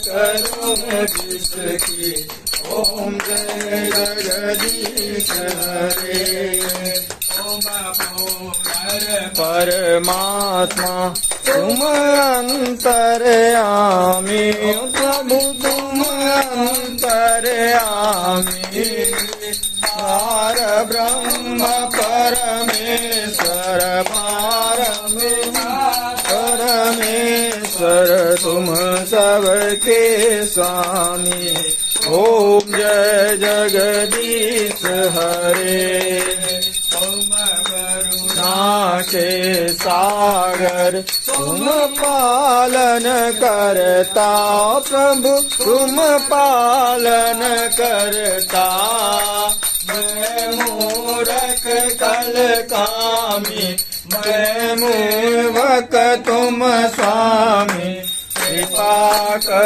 करूं जिसकी। ओम जय जगदीश हरे। ओम परमात्मा तुम अंतर्यामी, प्रभु तुम अंतर्यामी। पार ब्रह्म परमेश्वर परमेश्वर तुम सबके स्वामी। ओम जय जगदीश हरे। ओम करुणा के सागर तुम पालन करता, प्रभु तुम पालन करता। मैं मूरख कल कामी, मैं मूर्ख तुम स्वामी। कृपा कर